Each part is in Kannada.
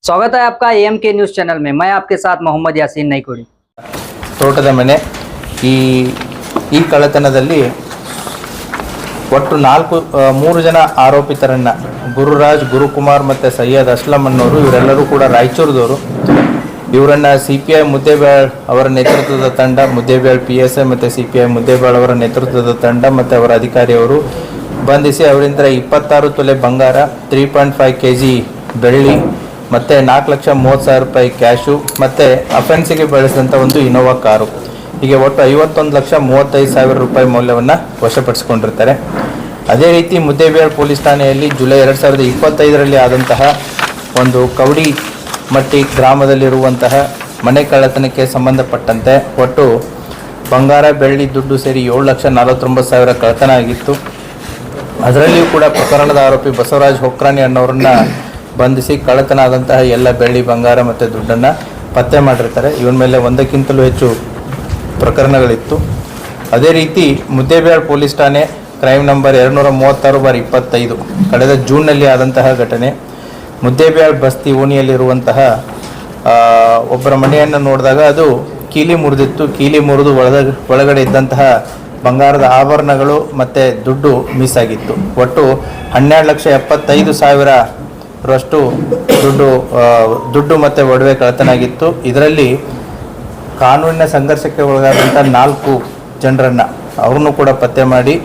स्वागत है आपका AMK न्यूज़ चैनल में। मैं आपके साथ मोहम्मद यासीन नईकोड़ी। ತೋಟದ ಮನೆ ಈ ಕಳ್ಳತನದಲ್ಲಿ ಒಟ್ಟು 3 ಜನ ಆರೋಪಿತರನ್ನ ಗುರುರಾಜ್, ಗುರುಕುಮಾರ್ ಮತ್ತು ಸೈಯದ್ ಅಸ್ಲಂ ಅನ್ನೋರು, ಇವರೆಲ್ಲರೂ ಕೂಡ ರಾಯಚೂರದವರು. ಇವರನ್ನು CPI ಮುದ್ದೇಬೇಳ್ ಅವರ ನೇತೃತ್ವದ ತಂಡ, ಮುದ್ದೇಬೇಳ್ PSI ಮತ್ತು CPI ಮುದ್ದೇಬೇಳ್ ಅವರ ನೇತೃತ್ವದ ತಂಡ ಮತ್ತು ಅವರ ಅಧಿಕಾರಿಯವರು ಬಂಧಿಸಿ ಅವರಿಂದ 26 ತೊಲೆ ಬಂಗಾರ, 3.5 kg ಬೆಳ್ಳಿ ಮತ್ತು 4,30,000 ರೂಪಾಯಿ ಕ್ಯಾಶು ಮತ್ತು ಅಫೆನ್ಸಿಗೆ ಬಳಸಿದಂಥ ಒಂದು ಇನೋವಾ ಕಾರು, ಹೀಗೆ ಒಟ್ಟು 51,35,000 ರೂಪಾಯಿ ಮೌಲ್ಯವನ್ನು ವಶಪಡಿಸಿಕೊಂಡಿರ್ತಾರೆ. ಅದೇ ರೀತಿ ಮುದ್ದೇಬೇಳ್ ಪೊಲೀಸ್ ಠಾಣೆಯಲ್ಲಿ ಜುಲೈ 2025ರಲ್ಲಿ ಆದಂತಹ ಒಂದು ಕವಡಿಮಟ್ಟಿ ಗ್ರಾಮದಲ್ಲಿರುವಂತಹ ಮನೆ ಕಳ್ಳತನಕ್ಕೆ ಸಂಬಂಧಪಟ್ಟಂತೆ ಒಟ್ಟು ಬಂಗಾರ, ಬೆಳ್ಳಿ, ದುಡ್ಡು ಸೇರಿ 7,49,000 ಕಳ್ಳತನ ಆಗಿತ್ತು. ಅದರಲ್ಲಿಯೂ ಕೂಡ ಪ್ರಕರಣದ ಆರೋಪಿ ಬಸವರಾಜ್ ಹೊಕ್ರಾನಿ ಅನ್ನೋರನ್ನ ಬಂಧಿಸಿ ಕಳ್ಳತನ ಆದಂತಹ ಎಲ್ಲ ಬೆಳ್ಳಿ, ಬಂಗಾರ ಮತ್ತು ದುಡ್ಡನ್ನು ಪತ್ತೆ ಮಾಡಿರ್ತಾರೆ. ಇವನ ಮೇಲೆ 1ಕ್ಕಿಂತಲೂ ಹೆಚ್ಚು ಪ್ರಕರಣಗಳಿತ್ತು. ಅದೇ ರೀತಿ ಮುದ್ದೇಬೇಳ್ ಪೊಲೀಸ್ ಠಾಣೆ ಕ್ರೈಮ್ ನಂಬರ್ 236/25 ಕಳೆದ ಜೂನ್ನಲ್ಲಿ ಆದಂತಹ ಘಟನೆ. ಮುದ್ದೇಬೇಳ್ ಬಸ್ತಿ ಓಣಿಯಲ್ಲಿರುವಂತಹ ಒಬ್ಬರ ಮನೆಯನ್ನು ನೋಡಿದಾಗ ಅದು ಕೀಲಿ ಮುರಿದಿತ್ತು. ಕೀಲಿ ಮುರಿದು ಒಳಗಡೆ ಇದ್ದಂತಹ ಬಂಗಾರದ ಆಭರಣಗಳು ಮತ್ತು ದುಡ್ಡು ಮಿಸ್ ಆಗಿತ್ತು. ಒಟ್ಟು 12,75,000 ರಷ್ಟು ದುಡ್ಡು ಮತ್ತು ಒಡವೆ ಕಳ್ಳತನಾಗಿತ್ತು. ಇದರಲ್ಲಿ ಕಾನೂನಿನ ಸಂಘರ್ಷಕ್ಕೆ ಒಳಗಾದಂಥ 4 ಜನರನ್ನು ಅವ್ರನ್ನೂ ಕೂಡ ಪತ್ತೆ ಮಾಡಿ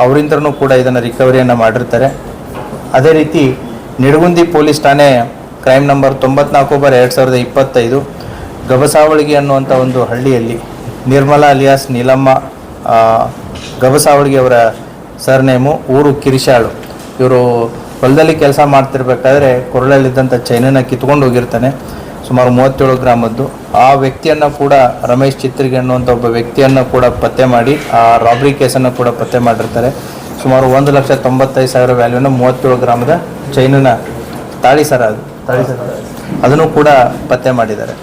ಅವರಿಂದನೂ ಕೂಡ ಇದನ್ನು ರಿಕವರಿಯನ್ನು ಮಾಡಿರ್ತಾರೆ. ಅದೇ ರೀತಿ ನಿಡಗುಂದಿ ಪೊಲೀಸ್ ಠಾಣೆ ಕ್ರೈಮ್ ನಂಬರ್ 94/2025 ಗಬಸಾವಳಿಗೆ ಅನ್ನುವಂಥ ಒಂದು ಹಳ್ಳಿಯಲ್ಲಿ ನಿರ್ಮಲಾ ಅಲಿಯಾಸ್ ನೀಲಮ್ಮ ಗಬಸಾವಳಿಗೆ ಅವರ ಸರ್ನೇಮು, ಊರು ಕಿರಿಶಾಳು. ಇವರು ಹೊಲದಲ್ಲಿ ಕೆಲಸ ಮಾಡ್ತಿರ್ಬೇಕಾದ್ರೆ ಕೊರಳಲ್ಲಿದ್ದಂಥ ಚೈನನ್ನು ಕಿತ್ಕೊಂಡು ಹೋಗಿರ್ತಾನೆ, ಸುಮಾರು 37 ಗ್ರಾಮದ್ದು. ಆ ವ್ಯಕ್ತಿಯನ್ನು ಕೂಡ ರಮೇಶ್ ಚಿತ್ರಿಗೆ ಅನ್ನುವಂಥ ಒಬ್ಬ ವ್ಯಕ್ತಿಯನ್ನು ಕೂಡ ಪತ್ತೆ ಮಾಡಿ ಆ ರಾಬ್ರಿ ಕೇಸನ್ನು ಕೂಡ ಪತ್ತೆ ಮಾಡಿರ್ತಾರೆ. ಸುಮಾರು 1,95,000 ವ್ಯಾಲ್ಯೂನ 37 ಗ್ರಾಮದ ಚೈನನ ತಾಳಿ ಸರ ಅದನ್ನು ಕೂಡ ಪತ್ತೆ ಮಾಡಿದ್ದಾರೆ.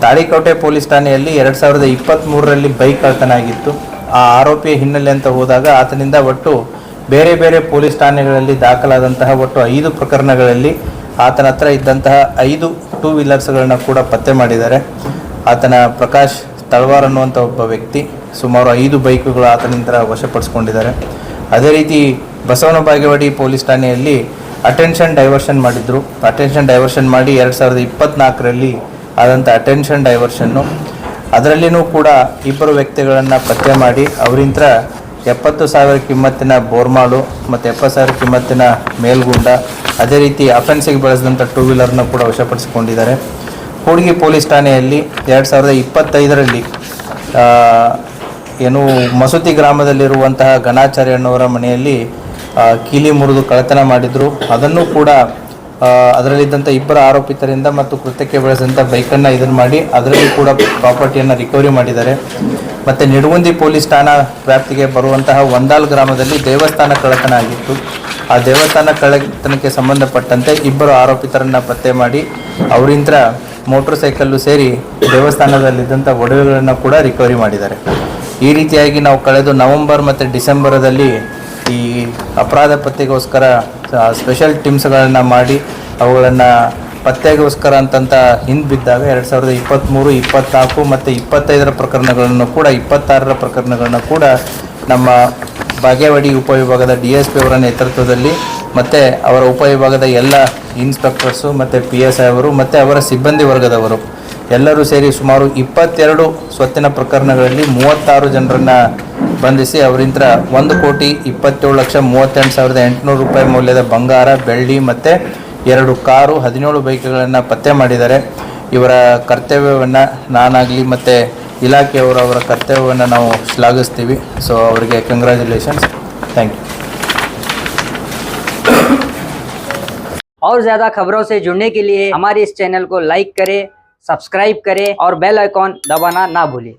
ತಾಳಿಕೋಟೆ ಪೊಲೀಸ್ ಠಾಣೆಯಲ್ಲಿ 2023ರಲ್ಲಿ ಬೈಕ್ ಕಳ್ಳತನ ಆಗಿತ್ತು. ಆ ಆರೋಪಿಯ ಹಿನ್ನೆಲೆ ಅಂತ ಹೋದಾಗ ಆತನಿಂದ ಒಟ್ಟು ಬೇರೆ ಬೇರೆ ಪೊಲೀಸ್ ಠಾಣೆಗಳಲ್ಲಿ ದಾಖಲಾದಂತಹ ಒಟ್ಟು 5 ಪ್ರಕರಣಗಳಲ್ಲಿ ಆತನ ಹತ್ರ ಇದ್ದಂತಹ 5 ಟೂ ವೀಲರ್ಸ್ಗಳನ್ನ ಕೂಡ ಪತ್ತೆ ಮಾಡಿದ್ದಾರೆ. ಆತನ ಪ್ರಕಾಶ್ ತಳವಾರ್ ಅನ್ನುವಂಥ ಒಬ್ಬ ವ್ಯಕ್ತಿ ಸುಮಾರು 5 ಬೈಕುಗಳು ಆತನಿಂದ ವಶಪಡಿಸ್ಕೊಂಡಿದ್ದಾರೆ. ಅದೇ ರೀತಿ ಬಸವನ ಬಾಗೇವಾಡಿ ಪೊಲೀಸ್ ಠಾಣೆಯಲ್ಲಿ ಅಟೆನ್ಷನ್ ಡೈವರ್ಷನ್ ಮಾಡಿದ್ರು. ಅಟೆನ್ಷನ್ ಡೈವರ್ಷನ್ ಮಾಡಿ 2024ರಲ್ಲಿ ಆದಂಥ ಅಟೆನ್ಷನ್ ಡೈವರ್ಷನ್ನು, ಅದರಲ್ಲಿಯೂ ಕೂಡ 2 ವ್ಯಕ್ತಿಗಳನ್ನು ಪತ್ತೆ ಮಾಡಿ ಅವರಿಂದ 70,000 ಕಿಮ್ಮತ್ತಿನ ಬೋರ್ಮಾಲು ಮತ್ತು 70,000 ಕಿಮ್ಮತ್ತಿನ ಮೇಲ್ಗುಂಡ, ಅದೇ ರೀತಿ ಅಫೆನ್ಸಿಗೆ ಬಳಸಿದಂಥ ಟೂ ವೀಲರ್ನ ಕೂಡ ವಶಪಡಿಸಿಕೊಂಡಿದ್ದಾರೆ. ಕೂಡ್ಗಿ ಪೊಲೀಸ್ ಠಾಣೆಯಲ್ಲಿ 2025ರಲ್ಲಿ ಮಸೂತಿ ಗ್ರಾಮದಲ್ಲಿರುವಂತಹ ಗಣಾಚಾರ್ಯ ಅನ್ನೋರ ಮನೆಯಲ್ಲಿ ಕೀಲಿ ಮುರಿದು ಕಳ್ಳತನ ಮಾಡಿದರು. ಅದನ್ನು ಕೂಡ ಅದರಲ್ಲಿದ್ದಂಥ 2 ಆರೋಪಿತರಿಂದ ಮತ್ತು ಕೃತ್ಯಕ್ಕೆ ಬಳಸಿದಂಥ ಬೈಕನ್ನು ಇದನ್ನು ಮಾಡಿ ಅದರಲ್ಲಿ ಕೂಡ ಪ್ರಾಪರ್ಟಿಯನ್ನು ರಿಕವರಿ ಮಾಡಿದ್ದಾರೆ. ಮತ್ತು ನಿಡಗುಂದಿ ಪೊಲೀಸ್ ಠಾಣಾ ವ್ಯಾಪ್ತಿಗೆ ಬರುವಂತಹ ಒಂದಾಲ್ ಗ್ರಾಮದಲ್ಲಿ ದೇವಸ್ಥಾನ ಕಳ್ಳತನ ಆಗಿತ್ತು. ಆ ದೇವಸ್ಥಾನ ಕಳ್ಳತನಕ್ಕೆ ಸಂಬಂಧಪಟ್ಟಂತೆ 2 ಆರೋಪಿತರನ್ನು ಪತ್ತೆ ಮಾಡಿ ಅವರಿಂದ ಮೋಟ್ರ್ ಸೈಕಲ್ಲು ಸೇರಿ ದೇವಸ್ಥಾನದಲ್ಲಿದ್ದಂಥ ಒಡವೆಗಳನ್ನು ಕೂಡ ರಿಕವರಿ ಮಾಡಿದ್ದಾರೆ. ಈ ರೀತಿಯಾಗಿ ನಾವು ಕಳೆದ ನವೆಂಬರ್ ಮತ್ತು ಡಿಸೆಂಬರದಲ್ಲಿ ಈ ಅಪರಾಧ ಪತ್ತೆಗೋಸ್ಕರ ಸ್ಪೆಷಲ್ ಟೀಮ್ಸ್ಗಳನ್ನು ಮಾಡಿ ಅವುಗಳನ್ನು ಪತ್ತೆಗೋಸ್ಕರ ಅಂತಂತ ಹಿಂದೆ ಬಿದ್ದಾಗ 2023, 24 ಮತ್ತು 25ರ ಪ್ರಕರಣಗಳನ್ನು ಕೂಡ 26ರ ಪ್ರಕರಣಗಳನ್ನು ಕೂಡ ನಮ್ಮ ಬಾಗೇವಾಡಿ ಉಪವಿಭಾಗದ DSP ಅವರ ನೇತೃತ್ವದಲ್ಲಿ ಮತ್ತು ಅವರ ಉಪವಿಭಾಗದ ಎಲ್ಲ ಇನ್ಸ್ಪೆಕ್ಟರ್ಸು ಮತ್ತು PSI ಅವರು ಮತ್ತು ಅವರ ಸಿಬ್ಬಂದಿ ವರ್ಗದವರು ಎಲ್ಲರೂ ಸೇರಿ ಸುಮಾರು 22 ಸ್ವತ್ತಿನ ಪ್ರಕರಣಗಳಲ್ಲಿ 36 ಜನರನ್ನು ಬಂಧಿಸಿ ಅವರಿಂದ 1,27,38,800 ರೂಪಾಯಿ ಮೌಲ್ಯದ ಬಂಗಾರ, ಬೆಳ್ಳಿ ಮತ್ತು 2 ಕಾರು, 17 ಬೈಕ್ಗಳನ್ನು ಪತ್ತೆ ಮಾಡಿದ್ದಾರೆ. ಇವರ ಕರ್ತವ್ಯವನ್ನು ನಾನಾಗಲಿ ಮತ್ತು ಇಲಾಖೆಯವರು ಅವರ ಕರ್ತವ್ಯವನ್ನು ನಾವು ಶ್ಲಾಘಿಸ್ತೀವಿ. ಸೊ ಅವರಿಗೆ ಕಂಗ್ರ್ಯಾಚುಲೇಷನ್ಸ್, ಥ್ಯಾಂಕ್ ಯು. और ज़्यादा खबरों से जुड़ने के लिए हमारे इस चैनल को लाइक करें, सब्सक्राइब करें और बेल आइकॉन दबाना ना भूलें।